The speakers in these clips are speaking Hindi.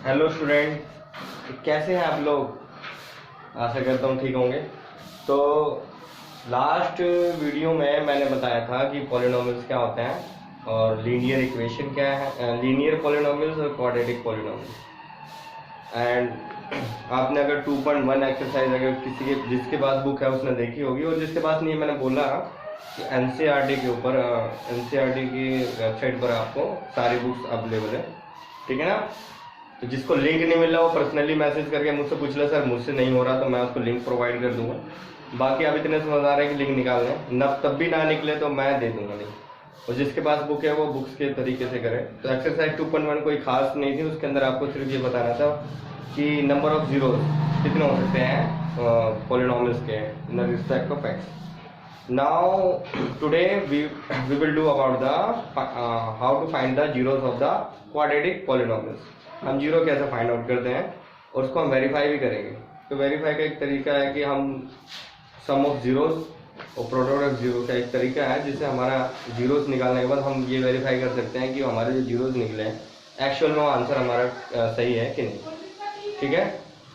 हेलो स्टूडेंट, कैसे हैं आप लोग। आशा करता हूँ ठीक होंगे। तो लास्ट वीडियो में मैंने बताया था कि पॉलिनोमियल्स क्या होते हैं और लीनियर इक्वेशन क्या है, लीनियर पॉलिनोमियल्स और क्वाड्रेटिक पॉलिनोमियल्स। एंड आपने अगर 2.1 एक्सरसाइज अगर किसी के जिसके पास बुक है उसने देखी होगी, और जिसके पास नहीं है मैंने बोला कि एनसीईआरटी के ऊपर एनसीईआरटी की वेबसाइट पर आपको सारी बुक्स अवेलेबल है, ठीक है ना। तो जिसको लिंक नहीं मिल रहा वो पर्सनली मैसेज करके मुझसे पूछ ले, सर मुझसे नहीं हो रहा, तो मैं उसको लिंक प्रोवाइड कर दूंगा। बाकी आप इतने समझ आ रहे हैं कि लिंक निकालने न तब भी ना निकले तो मैं दे दूंगा लिंक। और जिसके पास बुक है वो बुक्स के तरीके से करे। तो एक्सरसाइज 2.1 कोई खास नहीं थी, उसके अंदर आपको सिर्फ ये बताना था कि नंबर ऑफ जीरोस कितने हो सकते हैं पॉलिनोमियल्स के in respect of x. Now today we will do about the how to find the zeros of the quadratic polynomials. हम जीरो कैसे फाइंड आउट करते हैं और उसको हम वेरीफाई भी करेंगे। तो वेरीफाई का एक तरीका है कि हम सम ऑफ जीरोस और प्रोडक्ट ऑफ जीरो का एक तरीका है जिससे हमारा जीरोस निकालने के बाद हम ये वेरीफाई कर सकते हैं कि हमारे जो जीरोस निकले हैं एक्चुअल में वो आंसर हमारा सही है कि नहीं, ठीक है।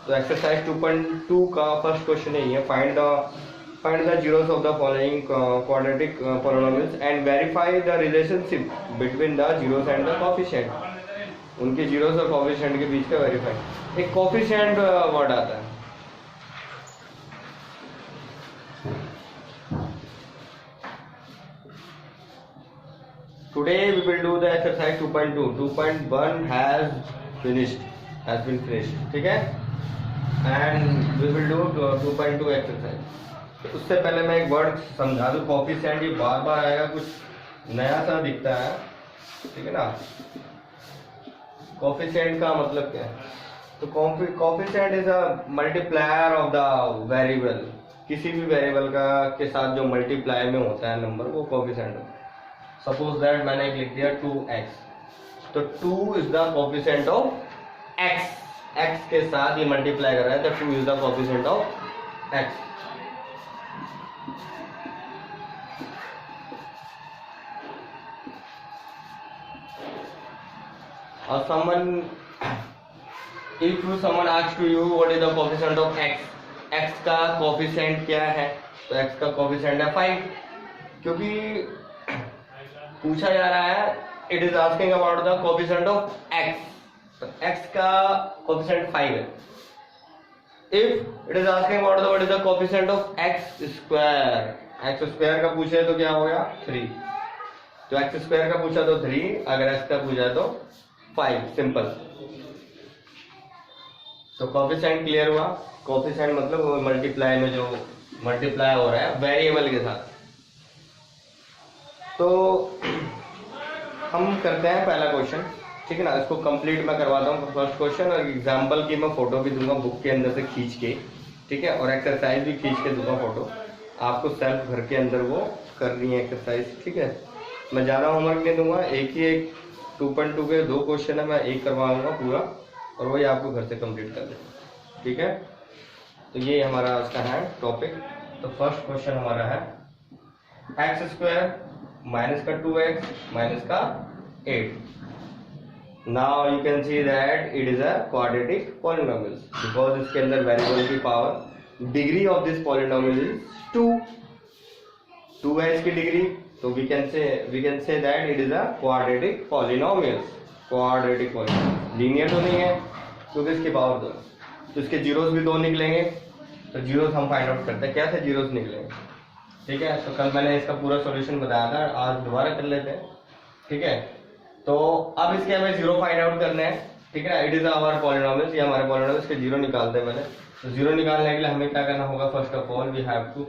तो एक्सरसाइज 2.2 का फर्स्ट क्वेश्चन यही है, find the zeros of the following quadratic polynomials and verify the relationship between the zeros and the coefficient. उनके जीरोस और कोएफिशिएंट के बीच का वेरीफाई। एक कोएफिशिएंट वर्ड आता है, today we will do the exercise 2.2. 2.1 has been finished, ठीक है। and we will do 2.2 exercise। तो उससे पहले मैं एक वर्ड समझा दूं, कोएफिशिएंट। ये बार बार आएगा, कुछ नया सा दिखता है, ठीक है ना। कोएफिशिएंट का मतलब क्या है? तो coefficient is a multiplier of the variable. किसी भी वेरिएबल का के साथ जो मल्टीप्लाई में होता है नंबर, वो कोएफिशिएंट है। सपोज दैट मैंने एक लिख दिया 2x, तो 2 is the coefficient of x। x के साथ ये मल्टीप्लाई कर रहा है, तो 2 is the coefficient of x। और if someone asks to you what is the coefficient of x, x का कोएफिशिएंट क्या है, तो x का कोएफिशिएंट है 5, क्योंकि पूछा जा रहा है it is asking about the coefficient of x, तो x का कोएफिशिएंट 5 है। If it is asking about the what is the coefficient of x square, x square का पूछे तो क्या हो गया 3, तो x स्क्वायर का पूछा तो 3, अगर x का पूछा तो 5, सिंपल। तो कोएफिशिएंट क्लियर हुआ। कोएफिशिएंट मतलब वो मल्टीप्लाई में जो मल्टीप्लाई हो रहा है वेरिएबल के साथ। तो हम करते हैं पहला क्वेश्चन, ठीक है ना। इसको कंप्लीट मैं करवाता हूँ फर्स्ट क्वेश्चन, और एग्जांपल की मैं फोटो भी दूंगा बुक के अंदर से खींच के, ठीक है, और एक्सरसाइज भी खींच के दूंगा फोटो। आपको सेल्फ घर के अंदर वो करनी है एक्सरसाइज, ठीक है। मैं ज़्यादा होमवर्क नहीं दूंगा, एक 2.2 के 2 क्वेश्चन है, मैं एक करवाऊंगा पूरा, और वही आपको घर से कंप्लीट कर देना, ठीक है। तो ये हमारा उसका है टॉपिक। तो फर्स्ट क्वेश्चन हमारा है एक्स स्क्वायर माइनस का 2x माइनस का 8। Now you can see that it is a quadratic polynomial because इसके अंदर वेरिएबल की power, degree of this polynomial is 2 है इसकी डिग्री, तो we can say that it is a quadratic polynomial. Quadratic polynomial linear तो नहीं है क्योंकि इसकी पावर 2, तो इसके जीरोस भी 2 निकलेंगे। तो जीरोस हम फाइंड आउट करते हैं, क्या से जीरोस निकलेंगे, ठीक है। तो कल मैंने इसका पूरा सॉल्यूशन बताया था, आज दोबारा कर लेते हैं, ठीक है। तो अब इसके हमें जीरो फाइंड आउट करने हैं, ठीक है ना। इट इज आवर पॉलिनोमियल, ये हमारे पॉलिनोमियल के जीरो निकालते हैं मैंने। तो जीरो निकालने के लिए हमें क्या करना होगा, first of all we have to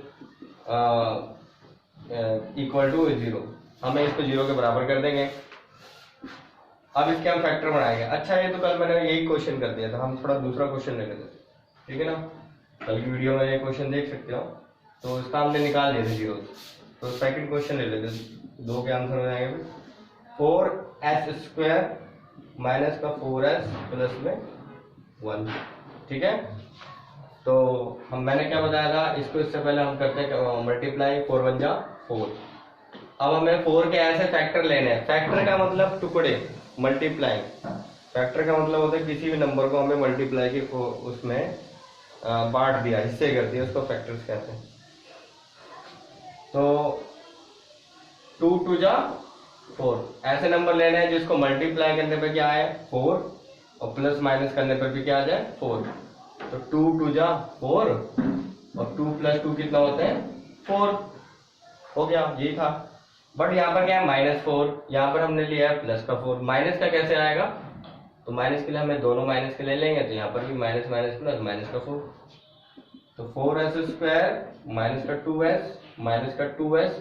equal to 0, हमें इसको 0 के बराबर कर देंगे। अब इसके हम फैक्टर बनाएंगे। अच्छा, ये तो कल मैंने यही क्वेश्चन कर दिया था, हम थोड़ा दूसरा क्वेश्चन ले लेते, ठीक है ना। कल की वीडियो में ये क्वेश्चन देख सकते हो। तो इसका हमने निकाल लिए थे जीरो, तो सेकंड क्वेश्चन ले लेते, 2 के आंसर हो जाएंगे 4s स्क्वायर माइनस का 4s प्लस में 1, ठीक है। तो मैंने क्या बताया था इसको, इससे पहले हम करते हैं मल्टीप्लाई, 4 1 जा 4। अब हमें 4 के ऐसे फैक्टर लेने हैं, फैक्टर का मतलब टुकड़े, मल्टीप्लाई। फैक्टर का मतलब होता है किसी भी नंबर को हमें मल्टीप्लाई के उसमें बांट दिया, हिस्से कर दिया, उसको फैक्टर्स कहते हैं। तो 2 टू जा 4, ऐसे नंबर लेने हैं जिसको मल्टीप्लाई करने पे क्या है 4 और प्लस माइनस करने पर भी क्या आ जाए 4। तो 2 टू जा 4 और 2 प्लस 2 कितना होता है 4, हो गया, यही था। बट यहाँ पर क्या है -4, यहाँ पर हमने लिया है प्लस का 4, माइनस का कैसे आएगा, तो माइनस के लिए हमें दोनों माइनस के ले लेंगे, तो यहाँ पर भी माइनस माइनस प्लस माइनस का 4, तो 4s² माइनस का 2s माइनस का 2s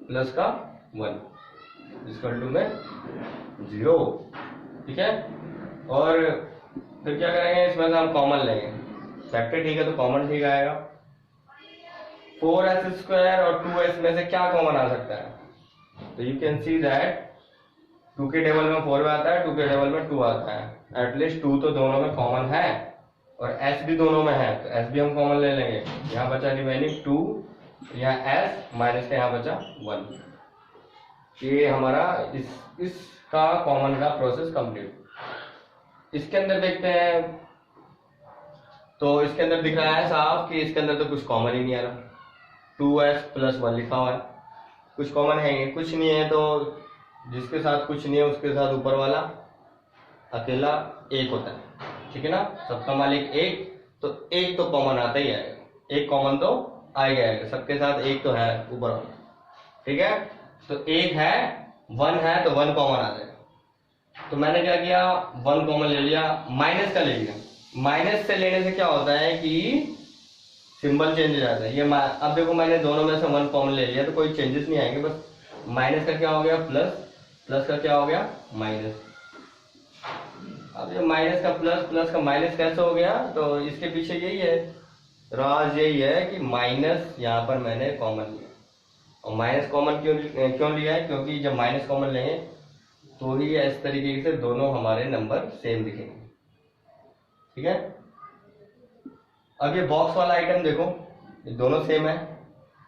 प्लस का 1 इक्वल टू में 0। ठीक है, और फिर क्या करेंगे, इसमें से हम कॉमन लेंगे, फैक्टर ठीक है तो कॉमन ठीक आएगा। 4s² और 2s में से क्या कॉमन आ सकता है, तो यू कैन सी दैट 2 के टेबल में 4 आता है, 2 के टेबल में 2 आता है, एटलीस्ट 2 तो दोनों में कॉमन है और s भी दोनों में है, तो s भी हम कॉमन ले लेंगे। यहाँ बचा रिमेनिंग 2, यहाँ s माइनस का यहाँ बचा 1। ये हमारा इसका कॉमन का प्रोसेस कंप्लीट। इसके अंदर देखते हैं, तो इसके अंदर दिख रहा है साफ कि इसके अंदर तो कुछ कॉमन ही नहीं आ रहा, 2s प्लस 1 लिखा हुआ है, कुछ कॉमन है ही कुछ नहीं है, तो जिसके साथ कुछ नहीं है उसके साथ ऊपर वाला अकेला एक होता है, ठीक है ना, सबका मालिक एक, तो एक तो कॉमन आता ही आएगा, एक कॉमन तो आएगा, सबके साथ एक तो है ऊपर वाला, ठीक है। तो एक है 1 है तो 1 कॉमन आ जाएगा, तो मैंने क्या किया 1 कॉमन ले लिया, माइनस का ले लिया। माइनस से लेने से क्या होता है कि सिंबल चेंज हो जाता है, ये अब देखो मैंने दोनों में से 1 कॉमन ले लिया तो कोई चेंजेस नहीं आएंगे, बस माइनस का क्या हो गया प्लस, प्लस का क्या हो गया माइनस। अब ये माइनस का प्लस, प्लस का माइनस कैसे हो गया, तो इसके पीछे यही है, राज यही है कि माइनस यहाँ पर मैंने कॉमन लिया, और माइनस कॉमन क्यों लिया है, क्योंकि जब माइनस कॉमन लेंगे तो ही इस तरीके से दोनों हमारे नंबर सेम दिखेंगे, ठीक है। अब ये बॉक्स वाला आइटम देखो, ये दोनों सेम है,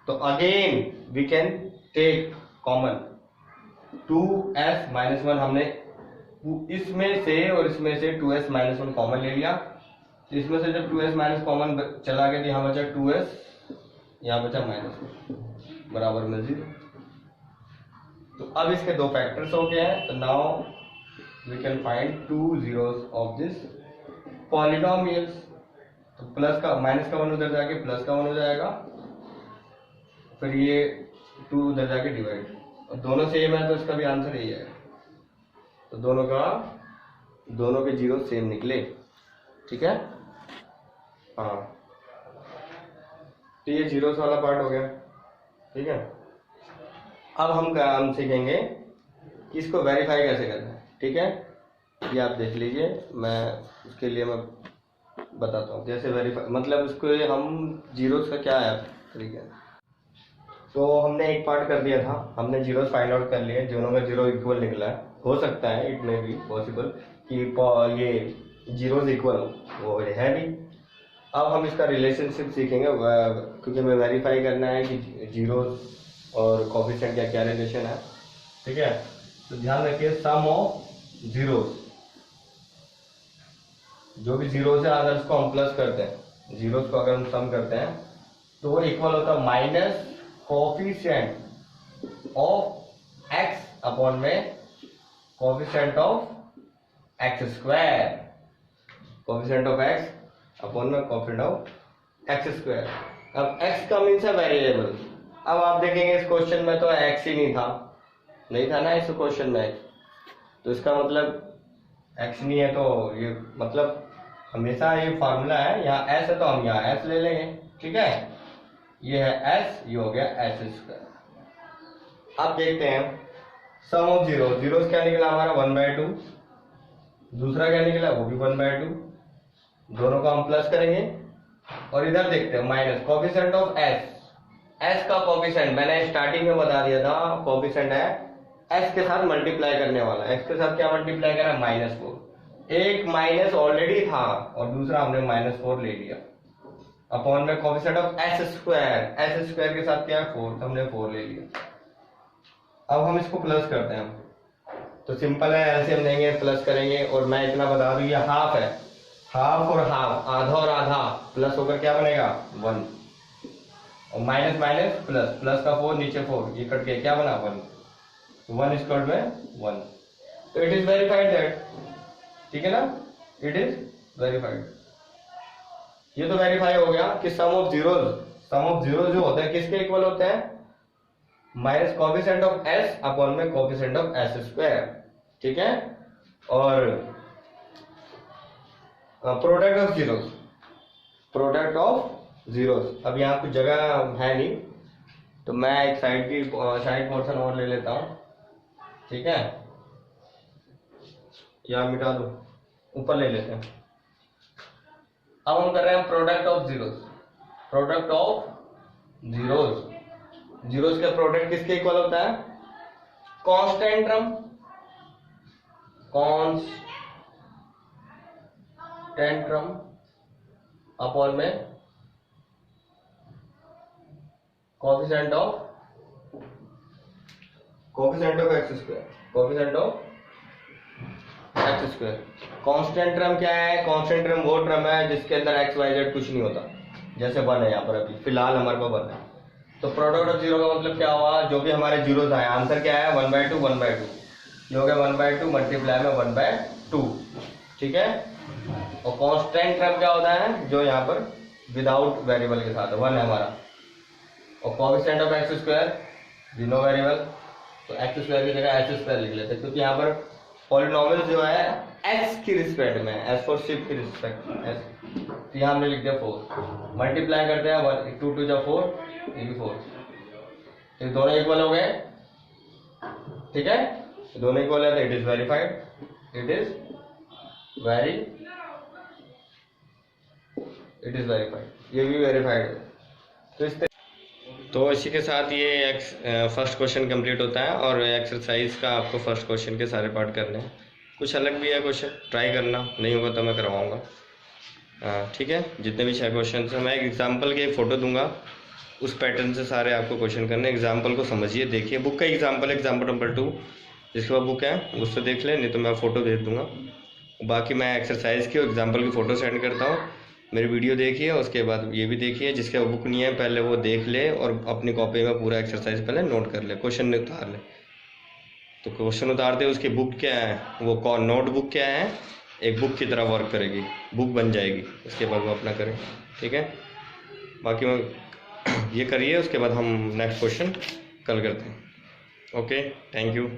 तो again we can take common 2s minus 1, हमने इसमें से और इसमें से 2s माइनस 1 कॉमन ले लिया, तो इसमें से जब 2s माइनस कॉमन चला गया तो यहाँ बचा 2s, यहाँ बचा माइनस बराबर में 0। तो अब इसके दो फैक्टर्स हो गए हैं, तो now we can find 2 zeros of this polynomials. तो प्लस का माइनस का 1 उधर जाके प्लस का 1 हो जाएगा, फिर ये 2 उधर जाके डिवाइड, और दोनों सेम है तो इसका भी आंसर यही है, तो दोनों के जीरो सेम निकले, ठीक है। हाँ, तो ये जीरोस वाला पार्ट हो गया, ठीक है। अब हम सीखेंगे कि इसको वेरीफाई कैसे करना है, ठीक है। ये आप देख लीजिए, मैं उसके लिए मैं बताता हूँ कैसे वेरीफाई, मतलब उसको हम जीरोस का क्या है तरीका। तो हमने एक पार्ट कर दिया था, हमने जीरोस फाइंड आउट कर लिए, दोनों का जीरो इक्वल निकला है, हो सकता है इट मे बी पॉसिबल कि ये जीरोस इक्वल हो, वो है भी। अब हम इसका रिलेशनशिप सीखेंगे, क्योंकि हमें वेरीफाई करना है कि जीरोस और कोफिशिएंट का क्या रिलेशन है, ठीक है। तो ध्यान रखिए, सम ऑफ जीरोस, जो भी जीरोस है अगर उसको हम प्लस करते हैं, जीरोस को अगर हम सम करते हैं तो वो इक्वल होता है minus coefficient of x upon में coefficient of x square, coefficient of x upon में कोफिशिएंट ऑफ एक्स स्क्वायर। अब एक्स का मीन्स है वेरिएबल। अब आप देखेंगे इस क्वेश्चन में तो एक्स ही नहीं था ना इस क्वेश्चन में, तो इसका मतलब एक्स नहीं है, तो ये मतलब हमेशा ये फार्मूला है, यहाँ एस है तो हम यहाँ एस ले लेंगे, ठीक है। ये है एस, ये हो गया एस स्क्वायर। अब देखते हैं सम ऑफ जीरो, जीरोस क्या निकला हमारा 1/2, दूसरा क्या निकला वो भी 1/2, दोनों को हम प्लस करेंगे, और इधर देखते हैं minus coefficient of S, S का कोफिशिएंट मैंने स्टार्टिंग में बता दिया था, कोफिशिएंट है एस के साथ मल्टीप्लाई करने वाला, एक्स के साथ क्या मल्टीप्लाई करा -4, एक माइनस ऑलरेडी था और दूसरा हमने -4 ले लिया, अपॉन में coefficient of S square, S square के साथ क्या है 4, तो हमने 4 ले लिया। अब हम इसको प्लस करते हैं, तो सिंपल है, एलसीएम लेंगे प्लस करेंगे। और मैं इतना बता दूं ये हाफ है, हाफ और हाफ, आधा और आधा प्लस होकर क्या बनेगा 1, और माइनस माइनस प्लस, प्लस का 4 नीचे 4, ये कट के क्या बना 1, 1 स्क्वायर में 1। तो इट इज वेरीफाइड दैट, ठीक है ना, इट इज वेरीफाइड। ये तो वेरीफाई हो गया कि sum of zeros, sum of zeros जो होते हैं किसके इक्वल होते हैं, minus coefficient of S upon में कोफिशिएंट ऑफ एस स्क्वायर, ठीक है। और product of zeros, product of zeros, अब यहाँ कुछ जगह है नहीं तो मैं एक साइड पोर्शन और ले लेता हूँ, ठीक है, या मिटा दो, ऊपर ले लेते हैं। अब हम कर रहे हैं product of zeros, product of zeros, zeros का प्रोडक्ट किसके इक्वल होता है, constant term, constant term upon में coefficient of x square, coefficient of x square. Constant term क्या है, कांस्टेंट टर्म वो टर्म है जिसके अंदर एक्स वाई जेड कुछ नहीं होता, जैसे 1 है यहाँ पर, अभी फिलहाल हमारे पास 1 है। तो प्रोडक्ट ऑफ जीरो का मतलब क्या हुआ, जो भी हमारे जीरोस आए, आंसर क्या है 1/2 1/2, ये हो गया 1/2 मल्टीप्लाई में 1/2, ठीक है। और कांस्टेंट टर्म क्या होता है, जो यहाँ पर विदाउट वेरिएबल के साथ 1 है हमारा। और coefficient of x square no variable, तो एक्स स्क्वायर की जगह एच स्क्वायर लिख लेते हैं, क्योंकि यहाँ पर पॉलिनोमियल जो है एक्स की रिस्पेक्ट में, एस फॉर शिफ्ट की रिस्पेक्ट में एस, तो यहाँ हमने लिख दिया 4, मल्टीप्लाई करते हैं 1 2 2 4, ये भी 4, तो दोनों इक्वल हो गए, ठीक है, दोनों इक्वल है तो it is verified, it is verified, ये भी वेरीफाइड है। तो इसी के साथ ये फर्स्ट क्वेश्चन कंप्लीट होता है, और एक्सरसाइज का आपको फर्स्ट क्वेश्चन के सारे पार्ट करने हैं। कुछ अलग भी है क्वेश्चन, ट्राई करना, नहीं होगा तो मैं करवाऊँगा, ठीक है। जितने भी 6 क्वेश्चन हैं मैं एक एग्जाम्पल की फ़ोटो दूंगा, उस पैटर्न से सारे आपको क्वेश्चन करने। एग्जाम्पल को समझिए, देखिए, बुक का एग्जाम्पल नंबर 2, जिसके बाद बुक है उससे देख लें, नहीं तो मैं फ़ोटो भेज दूंगा। बाकी मैं एक्सरसाइज की और एग्जाम्पल की फ़ोटो सेंड करता हूँ, मेरी वीडियो देखिए, उसके बाद ये भी देखिए, जिसके बुक नहीं है पहले वो देख ले और अपनी कॉपी में पूरा एक्सरसाइज पहले नोट कर ले, क्वेश्चन उतार ले। तो क्वेश्चन उतारते उसकी बुक क्या है, वो कौन नोटबुक क्या है, एक बुक की तरह वर्क करेगी, बुक बन जाएगी, उसके बाद वो अपना करें, ठीक है। बाकी मैं ये करिए, उसके बाद हम नेक्स्ट क्वेश्चन कल करते हैं। Okay, thank you.